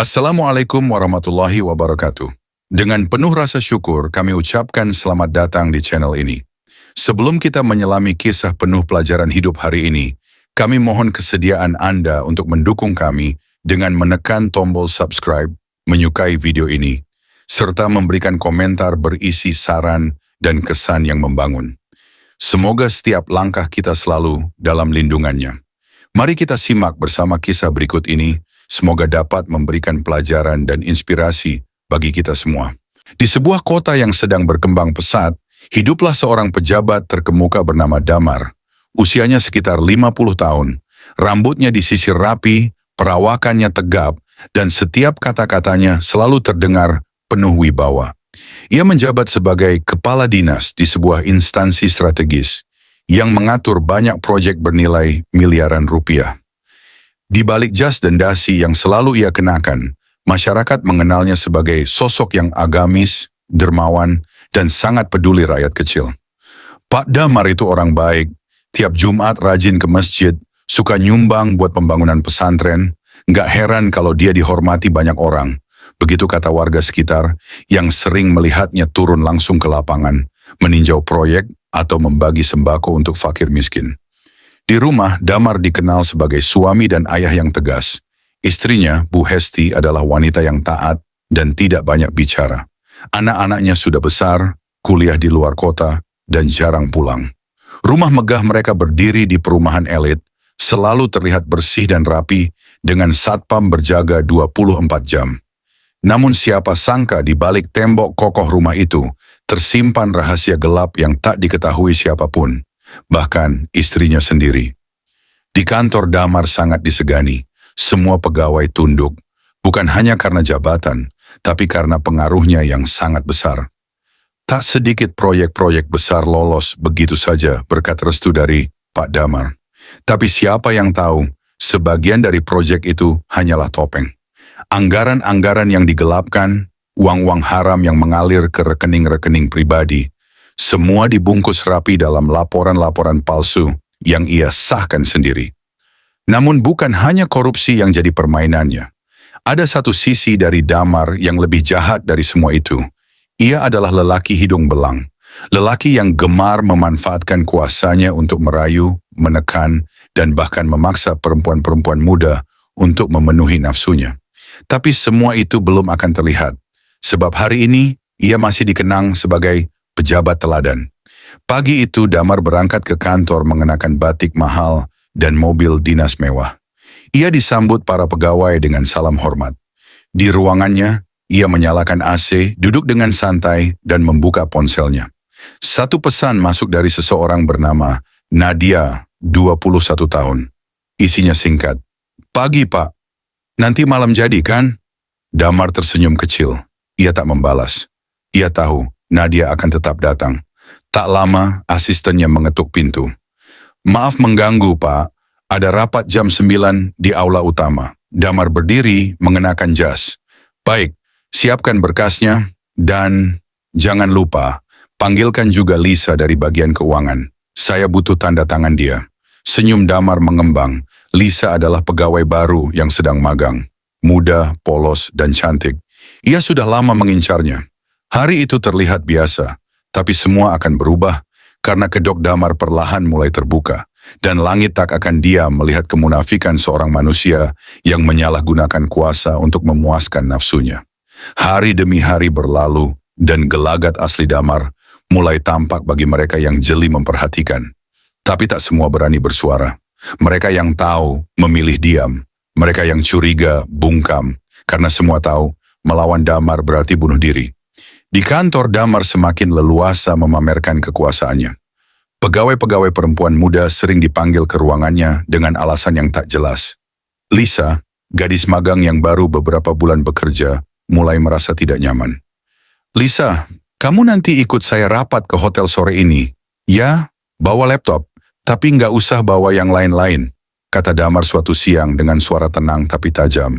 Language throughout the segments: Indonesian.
Assalamualaikum warahmatullahi wabarakatuh. Dengan penuh rasa syukur, kami ucapkan selamat datang di channel ini. Sebelum kita menyelami kisah penuh pelajaran hidup hari ini, kami mohon kesediaan Anda untuk mendukung kami dengan menekan tombol subscribe, menyukai video ini, serta memberikan komentar berisi saran dan kesan yang membangun. Semoga setiap langkah kita selalu dalam lindungannya. Mari kita simak bersama kisah berikut ini. Semoga dapat memberikan pelajaran dan inspirasi bagi kita semua. Di sebuah kota yang sedang berkembang pesat, hiduplah seorang pejabat terkemuka bernama Damar. Usianya sekitar 50 tahun. Rambutnya disisir rapi, perawakannya tegap, dan setiap kata-katanya selalu terdengar penuh wibawa. Ia menjabat sebagai kepala dinas di sebuah instansi strategis yang mengatur banyak proyek bernilai miliaran rupiah. Di balik jas dan dasi yang selalu ia kenakan, masyarakat mengenalnya sebagai sosok yang agamis, dermawan, dan sangat peduli rakyat kecil. Pak Damar itu orang baik, tiap Jumat rajin ke masjid, suka nyumbang buat pembangunan pesantren, nggak heran kalau dia dihormati banyak orang. Begitu kata warga sekitar yang sering melihatnya turun langsung ke lapangan, meninjau proyek atau membagi sembako untuk fakir miskin. Di rumah, Damar dikenal sebagai suami dan ayah yang tegas. Istrinya, Bu Hesti, adalah wanita yang taat dan tidak banyak bicara. Anak-anaknya sudah besar, kuliah di luar kota, dan jarang pulang. Rumah megah mereka berdiri di perumahan elit, selalu terlihat bersih dan rapi, dengan satpam berjaga 24 jam. Namun siapa sangka di balik tembok kokoh rumah itu, tersimpan rahasia gelap yang tak diketahui siapapun. Bahkan istrinya sendiri. Di kantor Damar sangat disegani. Semua pegawai tunduk, bukan hanya karena jabatan, tapi karena pengaruhnya yang sangat besar. Tak sedikit proyek-proyek besar lolos begitu saja berkat restu dari Pak Damar. Tapi siapa yang tahu, sebagian dari proyek itu hanyalah topeng. Anggaran-anggaran yang digelapkan, uang-uang haram yang mengalir ke rekening-rekening pribadi, semua dibungkus rapi dalam laporan-laporan palsu yang ia sahkan sendiri. Namun bukan hanya korupsi yang jadi permainannya. Ada satu sisi dari Damar yang lebih jahat dari semua itu. Ia adalah lelaki hidung belang. Lelaki yang gemar memanfaatkan kuasanya untuk merayu, menekan, dan bahkan memaksa perempuan-perempuan muda untuk memenuhi nafsunya. Tapi semua itu belum akan terlihat. Sebab hari ini ia masih dikenang sebagai pejabat teladan. Pagi itu Damar berangkat ke kantor mengenakan batik mahal dan mobil dinas mewah. Ia disambut para pegawai dengan salam hormat. Di ruangannya, ia menyalakan AC, duduk dengan santai dan membuka ponselnya. Satu pesan masuk dari seseorang bernama Nadia, 21 tahun. Isinya singkat. "Pagi, Pak. Nanti malam jadi kan?" Damar tersenyum kecil. Ia tak membalas. Ia tahu Nadia akan tetap datang. Tak lama, asistennya mengetuk pintu. "Maaf mengganggu, Pak. Ada rapat jam 9 di aula utama." Damar berdiri mengenakan jas. "Baik, siapkan berkasnya dan jangan lupa, panggilkan juga Lisa dari bagian keuangan. Saya butuh tanda tangan dia." Senyum Damar mengembang. Lisa adalah pegawai baru yang sedang magang. Muda, polos, dan cantik. Ia sudah lama mengincarnya. Hari itu terlihat biasa, tapi semua akan berubah karena kedok Damar perlahan mulai terbuka, dan langit tak akan diam melihat kemunafikan seorang manusia yang menyalahgunakan kuasa untuk memuaskan nafsunya. Hari demi hari berlalu, dan gelagat asli Damar mulai tampak bagi mereka yang jeli memperhatikan. Tapi tak semua berani bersuara. Mereka yang tahu memilih diam, mereka yang curiga bungkam, karena semua tahu melawan Damar berarti bunuh diri. Di kantor, Damar semakin leluasa memamerkan kekuasaannya. Pegawai-pegawai perempuan muda sering dipanggil ke ruangannya dengan alasan yang tak jelas. Lisa, gadis magang yang baru beberapa bulan bekerja, mulai merasa tidak nyaman. "Lisa, kamu nanti ikut saya rapat ke hotel sore ini. Ya, bawa laptop, tapi nggak usah bawa yang lain-lain," kata Damar suatu siang dengan suara tenang tapi tajam.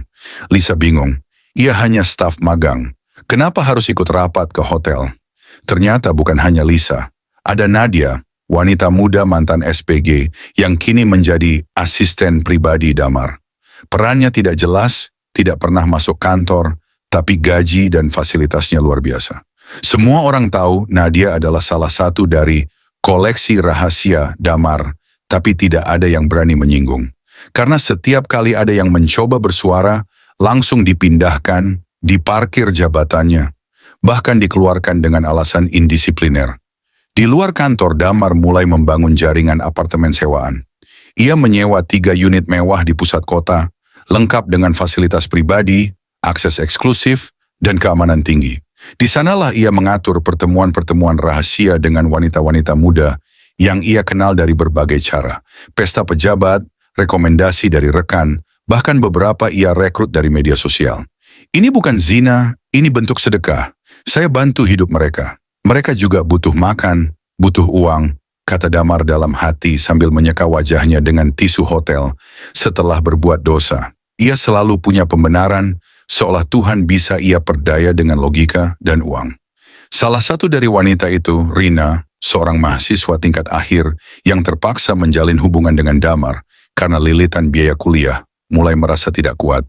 Lisa bingung. Ia hanya staf magang. Kenapa harus ikut rapat ke hotel? Ternyata bukan hanya Lisa. Ada Nadia, wanita muda mantan SPG yang kini menjadi asisten pribadi Damar. Perannya tidak jelas, tidak pernah masuk kantor, tapi gaji dan fasilitasnya luar biasa. Semua orang tahu Nadia adalah salah satu dari koleksi rahasia Damar, tapi tidak ada yang berani menyinggung. Karena setiap kali ada yang mencoba bersuara, langsung dipindahkan, diparkir jabatannya, bahkan dikeluarkan dengan alasan indisipliner. Di luar kantor, Damar mulai membangun jaringan apartemen sewaan. Ia menyewa 3 unit mewah di pusat kota, lengkap dengan fasilitas pribadi, akses eksklusif, dan keamanan tinggi. Di sanalah ia mengatur pertemuan-pertemuan rahasia dengan wanita-wanita muda yang ia kenal dari berbagai cara. Pesta pejabat, rekomendasi dari rekan, bahkan beberapa ia rekrut dari media sosial. Ini bukan zina, ini bentuk sedekah. Saya bantu hidup mereka. Mereka juga butuh makan, butuh uang, kata Damar dalam hati sambil menyeka wajahnya dengan tisu hotel. Setelah berbuat dosa, ia selalu punya pembenaran, seolah Tuhan bisa ia perdaya dengan logika dan uang. Salah satu dari wanita itu, Rina, seorang mahasiswa tingkat akhir yang terpaksa menjalin hubungan dengan Damar karena lilitan biaya kuliah, mulai merasa tidak kuat.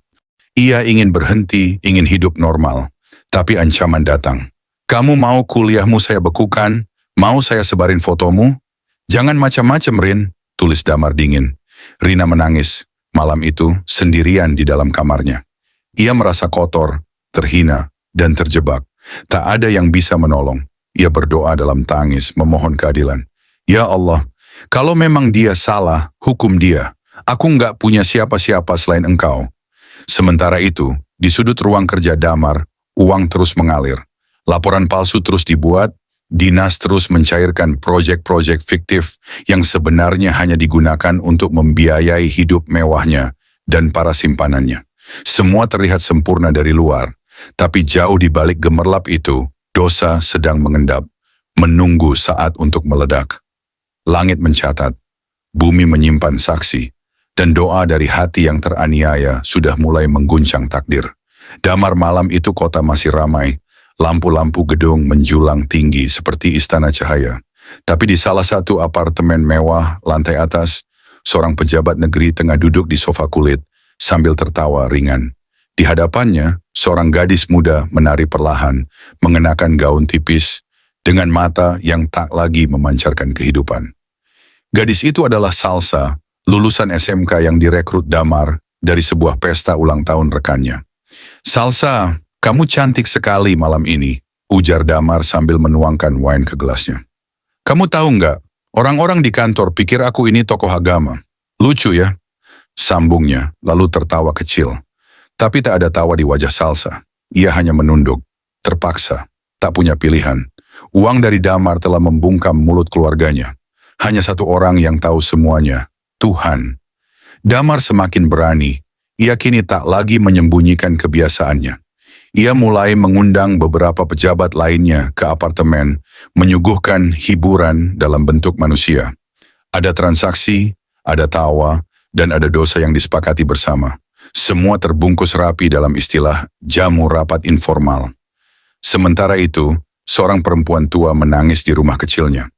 Ia ingin berhenti, ingin hidup normal, tapi ancaman datang. Kamu mau kuliahmu saya bekukan? Mau saya sebarin fotomu? Jangan macam-macam, Rin, tulis Damar dingin. Rina menangis, malam itu sendirian di dalam kamarnya. Ia merasa kotor, terhina, dan terjebak. Tak ada yang bisa menolong. Ia berdoa dalam tangis, memohon keadilan. Ya Allah, kalau memang dia salah, hukum dia. Aku nggak punya siapa-siapa selain Engkau. Sementara itu, di sudut ruang kerja Damar, uang terus mengalir. Laporan palsu terus dibuat, dinas terus mencairkan proyek-proyek fiktif yang sebenarnya hanya digunakan untuk membiayai hidup mewahnya dan para simpanannya. Semua terlihat sempurna dari luar, tapi jauh di balik gemerlap itu, dosa sedang mengendap, menunggu saat untuk meledak. Langit mencatat, bumi menyimpan saksi, dan doa dari hati yang teraniaya sudah mulai mengguncang takdir. Damar malam itu kota masih ramai, lampu-lampu gedung menjulang tinggi seperti istana cahaya. Tapi di salah satu apartemen mewah lantai atas, seorang pejabat negeri tengah duduk di sofa kulit sambil tertawa ringan. Di hadapannya, seorang gadis muda menari perlahan, mengenakan gaun tipis, dengan mata yang tak lagi memancarkan kehidupan. Gadis itu adalah Salsa, lulusan SMK yang direkrut Damar dari sebuah pesta ulang tahun rekannya. Salsa, kamu cantik sekali malam ini, ujar Damar sambil menuangkan wine ke gelasnya. Kamu tahu nggak, orang-orang di kantor pikir aku ini tokoh agama. Lucu ya? Sambungnya, lalu tertawa kecil. Tapi tak ada tawa di wajah Salsa. Ia hanya menunduk, terpaksa, tak punya pilihan. Uang dari Damar telah membungkam mulut keluarganya. Hanya satu orang yang tahu semuanya, Tuhan. Damar semakin berani. Ia kini tak lagi menyembunyikan kebiasaannya. Ia mulai mengundang beberapa pejabat lainnya ke apartemen, menyuguhkan hiburan dalam bentuk manusia. Ada transaksi, ada tawa, dan ada dosa yang disepakati bersama. Semua terbungkus rapi dalam istilah jamu rapat informal. Sementara itu, seorang perempuan tua menangis di rumah kecilnya.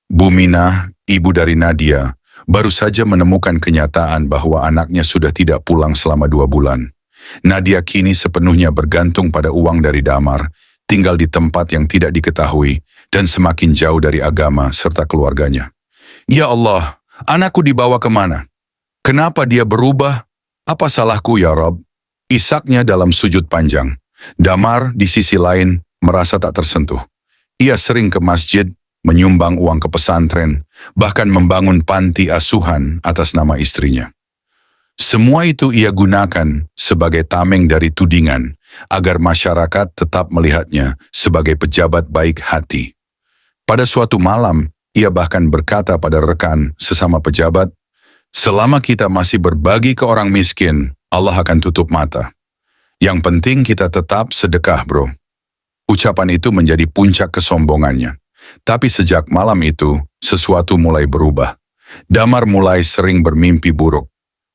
Bu Mina, ibu dari Nadia, baru saja menemukan kenyataan bahwa anaknya sudah tidak pulang selama 2 bulan. Nadia kini sepenuhnya bergantung pada uang dari Damar, tinggal di tempat yang tidak diketahui, dan semakin jauh dari agama serta keluarganya. Ya Allah, anakku dibawa kemana? Kenapa dia berubah? Apa salahku ya Rob? Isaknya dalam sujud panjang. Damar di sisi lain merasa tak tersentuh. Ia sering ke masjid, menyumbang uang ke pesantren, bahkan membangun panti asuhan atas nama istrinya. Semua itu ia gunakan sebagai tameng dari tudingan, agar masyarakat tetap melihatnya sebagai pejabat baik hati. Pada suatu malam, ia bahkan berkata pada rekan sesama pejabat, selama kita masih berbagi ke orang miskin, Allah akan tutup mata. Yang penting kita tetap sedekah, bro. Ucapan itu menjadi puncak kesombongannya. Tapi sejak malam itu, sesuatu mulai berubah. Damar mulai sering bermimpi buruk.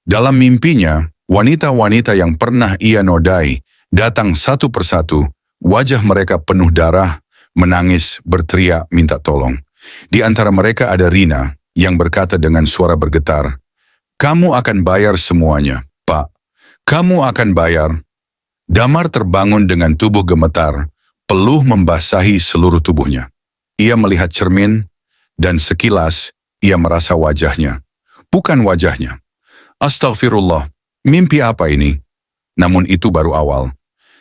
Dalam mimpinya, wanita-wanita yang pernah ia nodai datang satu persatu, wajah mereka penuh darah, menangis, berteriak, minta tolong. Di antara mereka ada Rina, yang berkata dengan suara bergetar, "Kamu akan bayar semuanya, Pak. Kamu akan bayar. Damar terbangun dengan tubuh gemetar, peluh membasahi seluruh tubuhnya. Ia melihat cermin, dan sekilas ia merasa wajahnya. Bukan wajahnya. Astagfirullah, mimpi apa ini? Namun itu baru awal.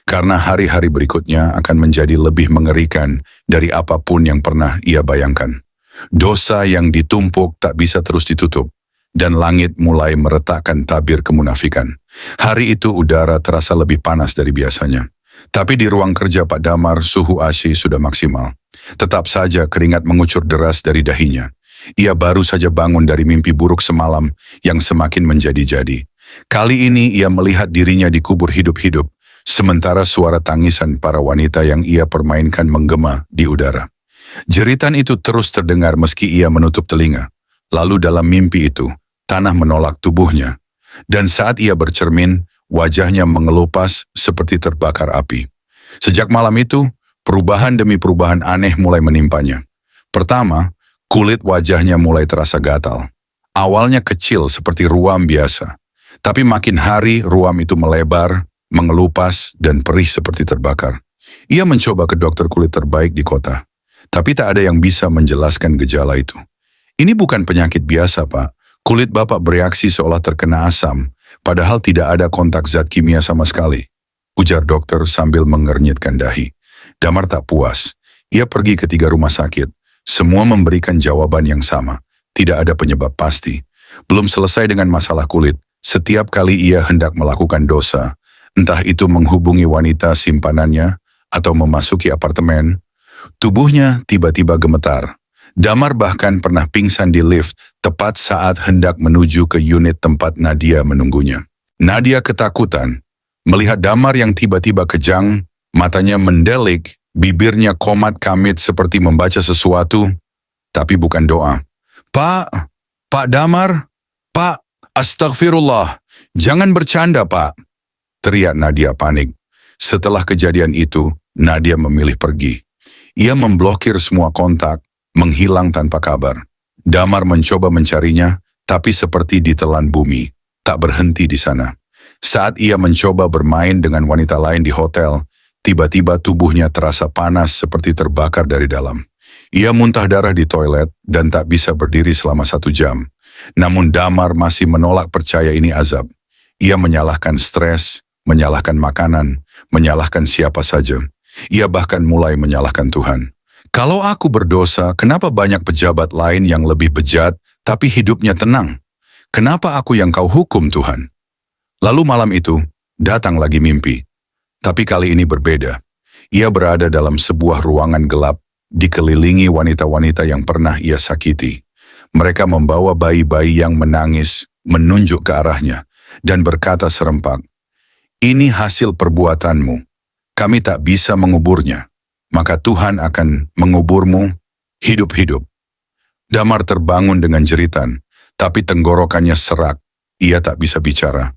Karena hari-hari berikutnya akan menjadi lebih mengerikan dari apapun yang pernah ia bayangkan. Dosa yang ditumpuk tak bisa terus ditutup, dan langit mulai meretakkan tabir kemunafikan. Hari itu udara terasa lebih panas dari biasanya. Tapi di ruang kerja Pak Damar, suhu AC sudah maksimal. Tetap saja keringat mengucur deras dari dahinya. Ia baru saja bangun dari mimpi buruk semalam yang semakin menjadi-jadi. Kali ini ia melihat dirinya dikubur hidup-hidup, sementara suara tangisan para wanita yang ia permainkan menggema di udara. Jeritan itu terus terdengar meski ia menutup telinga. Lalu dalam mimpi itu, tanah menolak tubuhnya. Dan saat ia bercermin, wajahnya mengelupas seperti terbakar api. Sejak malam itu, perubahan demi perubahan aneh mulai menimpanya. Pertama, kulit wajahnya mulai terasa gatal. Awalnya kecil seperti ruam biasa. Tapi makin hari ruam itu melebar, mengelupas, dan perih seperti terbakar. Ia mencoba ke dokter kulit terbaik di kota. Tapi tak ada yang bisa menjelaskan gejala itu. Ini bukan penyakit biasa, Pak. Kulit Bapak bereaksi seolah terkena asam, padahal tidak ada kontak zat kimia sama sekali. Ujar dokter sambil mengernyitkan dahi. Damar tak puas. Ia pergi ke 3 rumah sakit. Semua memberikan jawaban yang sama. Tidak ada penyebab pasti. Belum selesai dengan masalah kulit. Setiap kali ia hendak melakukan dosa, entah itu menghubungi wanita simpanannya atau memasuki apartemen, tubuhnya tiba-tiba gemetar. Damar bahkan pernah pingsan di lift tepat saat hendak menuju ke unit tempat Nadia menunggunya. Nadia ketakutan melihat Damar yang tiba-tiba kejang, matanya mendelik, bibirnya komat kamit seperti membaca sesuatu, tapi bukan doa. Pak Damar, Pak, astagfirullah, jangan bercanda Pak, teriak Nadia panik. Setelah kejadian itu, Nadia memilih pergi. Ia memblokir semua kontak, menghilang tanpa kabar. Damar mencoba mencarinya, tapi seperti ditelan bumi, tak berhenti di sana. Saat ia mencoba bermain dengan wanita lain di hotel, tiba-tiba tubuhnya terasa panas seperti terbakar dari dalam. Ia muntah darah di toilet dan tak bisa berdiri selama 1 jam. Namun Damar masih menolak percaya ini azab. Ia menyalahkan stres, menyalahkan makanan, menyalahkan siapa saja. Ia bahkan mulai menyalahkan Tuhan. Kalau aku berdosa, kenapa banyak pejabat lain yang lebih bejat, tapi hidupnya tenang? Kenapa aku yang kau hukum, Tuhan? Lalu malam itu, datang lagi mimpi. Tapi kali ini berbeda. Ia berada dalam sebuah ruangan gelap, dikelilingi wanita-wanita yang pernah ia sakiti. Mereka membawa bayi-bayi yang menangis, menunjuk ke arahnya, dan berkata serempak, "Ini hasil perbuatanmu. Kami tak bisa menguburnya. Maka Tuhan akan menguburmu hidup-hidup." Damar terbangun dengan jeritan, tapi tenggorokannya serak. Ia tak bisa bicara.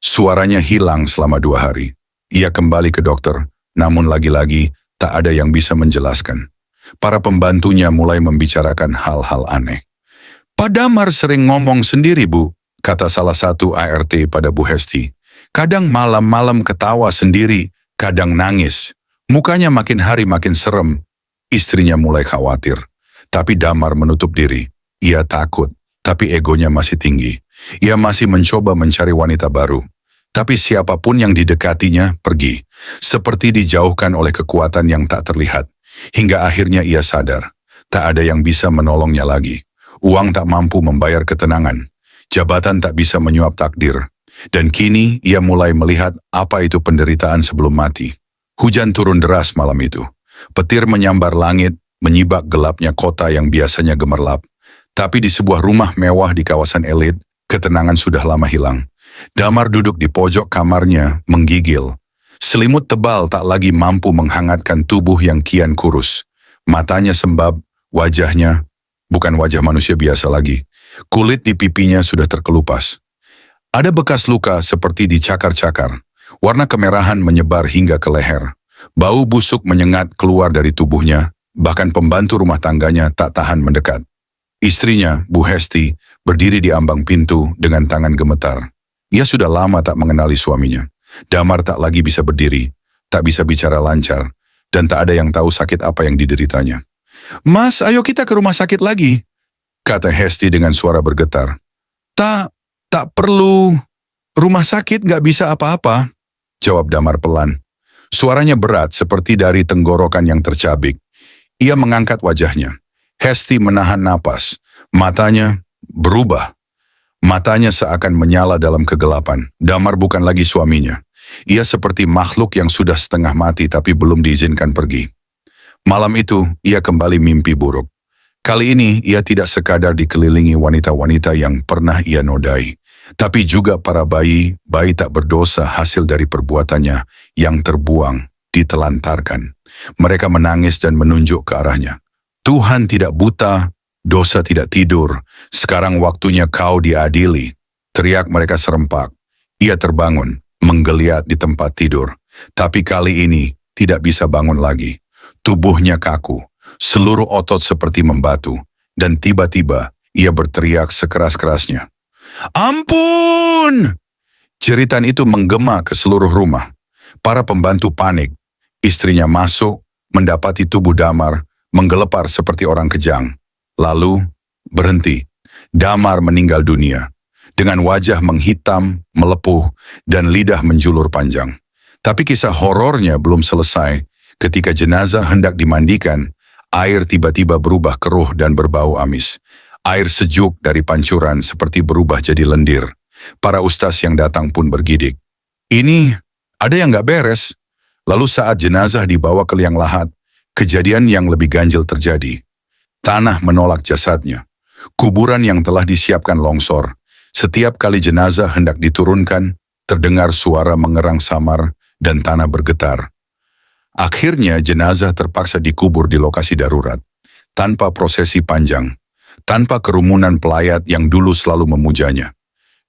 Suaranya hilang selama 2 hari. Ia kembali ke dokter, namun lagi-lagi tak ada yang bisa menjelaskan. Para pembantunya mulai membicarakan hal-hal aneh. "Pak Damar sering ngomong sendiri, Bu," kata salah satu ART pada Bu Hesti. "Kadang malam-malam ketawa sendiri, kadang nangis. Mukanya makin hari makin serem." Istrinya mulai khawatir. Tapi Damar menutup diri. Ia takut, tapi egonya masih tinggi. Ia masih mencoba mencari wanita baru. Tapi siapapun yang didekatinya pergi. Seperti dijauhkan oleh kekuatan yang tak terlihat. Hingga akhirnya ia sadar. Tak ada yang bisa menolongnya lagi. Uang tak mampu membayar ketenangan. Jabatan tak bisa menyuap takdir. Dan kini ia mulai melihat apa itu penderitaan sebelum mati. Hujan turun deras malam itu. Petir menyambar langit, menyibak gelapnya kota yang biasanya gemerlap. Tapi di sebuah rumah mewah di kawasan elit, ketenangan sudah lama hilang. Damar duduk di pojok kamarnya, menggigil. Selimut tebal tak lagi mampu menghangatkan tubuh yang kian kurus. Matanya sembab, wajahnya bukan wajah manusia biasa lagi. Kulit di pipinya sudah terkelupas. Ada bekas luka seperti dicakar-cakar. Warna kemerahan menyebar hingga ke leher. Bau busuk menyengat keluar dari tubuhnya, bahkan pembantu rumah tangganya tak tahan mendekat. Istrinya, Bu Hesti, berdiri di ambang pintu dengan tangan gemetar. Ia sudah lama tak mengenali suaminya. Damar tak lagi bisa berdiri, tak bisa bicara lancar, dan tak ada yang tahu sakit apa yang dideritanya. "Mas, ayo kita ke rumah sakit lagi," kata Hesti dengan suara bergetar. Tak perlu. Rumah sakit gak bisa apa-apa," jawab Damar pelan. Suaranya berat seperti dari tenggorokan yang tercabik. Ia mengangkat wajahnya. Hesti menahan napas. Matanya berubah. Matanya seakan menyala dalam kegelapan. Damar bukan lagi suaminya. Ia seperti makhluk yang sudah setengah mati tapi belum diizinkan pergi. Malam itu, ia kembali mimpi buruk. Kali ini, ia tidak sekadar dikelilingi wanita-wanita yang pernah ia nodai, tapi juga para bayi tak berdosa hasil dari perbuatannya yang terbuang, ditelantarkan. Mereka menangis dan menunjuk ke arahnya. "Tuhan tidak buta, dosa tidak tidur, sekarang waktunya kau diadili," teriak mereka serempak. Ia terbangun, menggeliat di tempat tidur, tapi kali ini tidak bisa bangun lagi. Tubuhnya kaku, seluruh otot seperti membatu, dan tiba-tiba ia berteriak sekeras-kerasnya. "Ampun!" Jeritan itu menggema ke seluruh rumah. Para pembantu panik. Istrinya masuk, mendapati tubuh Damar, menggelepar seperti orang kejang. Lalu, berhenti. Damar meninggal dunia. Dengan wajah menghitam, melepuh, dan lidah menjulur panjang. Tapi kisah horornya belum selesai. Ketika jenazah hendak dimandikan, air tiba-tiba berubah keruh dan berbau amis. Air sejuk dari pancuran seperti berubah jadi lendir. Para ustaz yang datang pun bergidik. "Ini ada yang gak beres." Lalu saat jenazah dibawa ke liang lahat, kejadian yang lebih ganjil terjadi. Tanah menolak jasadnya. Kuburan yang telah disiapkan longsor. Setiap kali jenazah hendak diturunkan, terdengar suara mengerang samar dan tanah bergetar. Akhirnya jenazah terpaksa dikubur di lokasi darurat, tanpa prosesi panjang, tanpa kerumunan pelayat yang dulu selalu memujanya.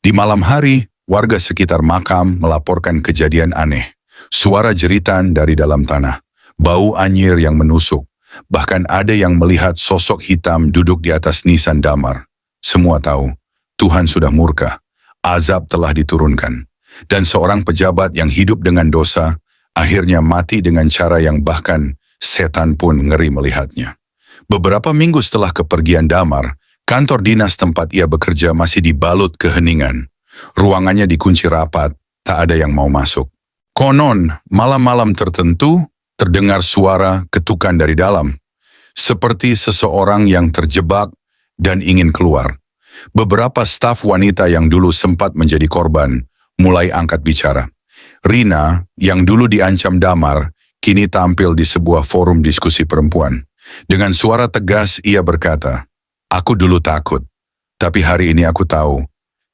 Di malam hari, warga sekitar makam melaporkan kejadian aneh. Suara jeritan dari dalam tanah, bau anyir yang menusuk, bahkan ada yang melihat sosok hitam duduk di atas nisan Damar. Semua tahu, Tuhan sudah murka, azab telah diturunkan, dan seorang pejabat yang hidup dengan dosa, akhirnya mati dengan cara yang bahkan setan pun ngeri melihatnya. Beberapa minggu setelah kepergian Damar, kantor dinas tempat ia bekerja masih dibalut keheningan. Ruangannya dikunci rapat, tak ada yang mau masuk. Konon, malam-malam tertentu, terdengar suara ketukan dari dalam, seperti seseorang yang terjebak dan ingin keluar. Beberapa staf wanita yang dulu sempat menjadi korban, mulai angkat bicara. Rina, yang dulu diancam Damar, kini tampil di sebuah forum diskusi perempuan. Dengan suara tegas ia berkata, "Aku dulu takut, tapi hari ini aku tahu,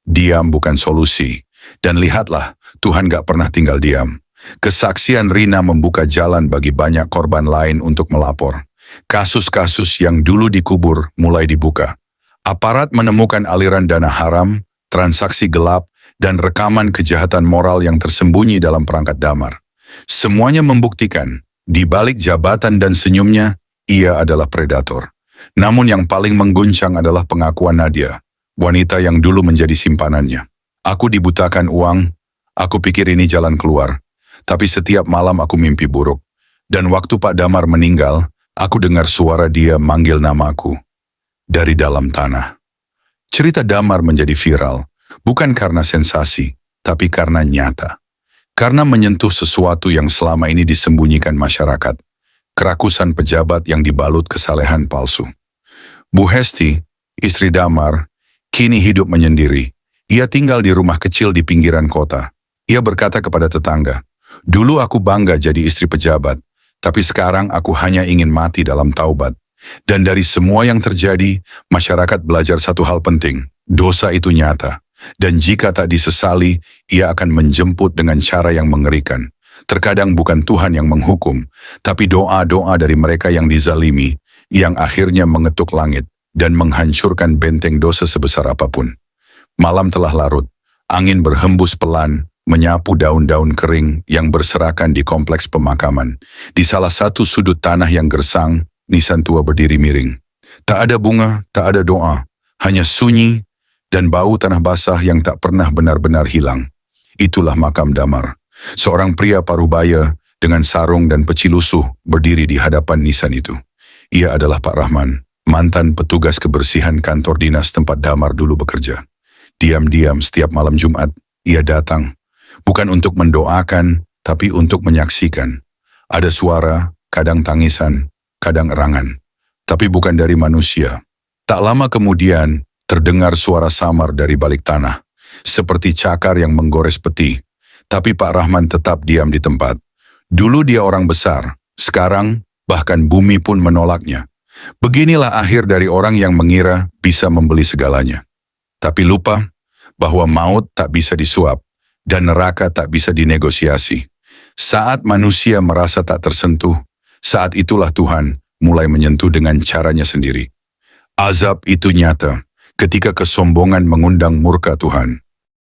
diam bukan solusi. Dan lihatlah, Tuhan gak pernah tinggal diam." Kesaksian Rina membuka jalan bagi banyak korban lain untuk melapor. Kasus-kasus yang dulu dikubur mulai dibuka. Aparat menemukan aliran dana haram, transaksi gelap, dan rekaman kejahatan moral yang tersembunyi dalam perangkat Damar. Semuanya membuktikan, di balik jabatan dan senyumnya, ia adalah predator. Namun yang paling mengguncang adalah pengakuan Nadia, wanita yang dulu menjadi simpanannya. "Aku dibutakan uang, aku pikir ini jalan keluar. Tapi setiap malam aku mimpi buruk. Dan waktu Pak Damar meninggal, aku dengar suara dia manggil namaku dari dalam tanah." Cerita Damar menjadi viral, bukan karena sensasi, tapi karena nyata. Karena menyentuh sesuatu yang selama ini disembunyikan masyarakat. Kerakusan pejabat yang dibalut kesalehan palsu. Bu Hesti, istri Damar, kini hidup menyendiri. Ia tinggal di rumah kecil di pinggiran kota. Ia berkata kepada tetangga, "Dulu aku bangga jadi istri pejabat, tapi sekarang aku hanya ingin mati dalam taubat." Dan dari semua yang terjadi, masyarakat belajar satu hal penting. Dosa itu nyata. Dan jika tak disesali, ia akan menjemput dengan cara yang mengerikan. Terkadang bukan Tuhan yang menghukum, tapi doa-doa dari mereka yang dizalimi, yang akhirnya mengetuk langit dan menghancurkan benteng dosa sebesar apapun. Malam telah larut, angin berhembus pelan, menyapu daun-daun kering yang berserakan di kompleks pemakaman. Di salah satu sudut tanah yang gersang, nisan tua berdiri miring. Tak ada bunga, tak ada doa, hanya sunyi, dan bau tanah basah yang tak pernah benar-benar hilang. Itulah makam damar. Seorang pria parubaya dengan sarung dan peci lusuh berdiri di hadapan nisan itu. Ia adalah Pak Rahman, mantan petugas kebersihan kantor dinas tempat damar dulu bekerja. Diam-diam setiap malam Jumat, ia datang. Bukan untuk mendoakan, tapi untuk menyaksikan. Ada suara, kadang tangisan, kadang erangan. Tapi bukan dari manusia. Tak lama kemudian, terdengar suara samar dari balik tanah, seperti cakar yang menggores peti. Tapi Pak Rahman tetap diam di tempat. Dulu dia orang besar, sekarang bahkan bumi pun menolaknya. Beginilah akhir dari orang yang mengira bisa membeli segalanya. Tapi lupa bahwa maut tak bisa disuap dan neraka tak bisa dinegosiasi. Saat manusia merasa tak tersentuh, saat itulah Tuhan mulai menyentuh dengan caranya sendiri. Azab itu nyata ketika kesombongan mengundang murka Tuhan.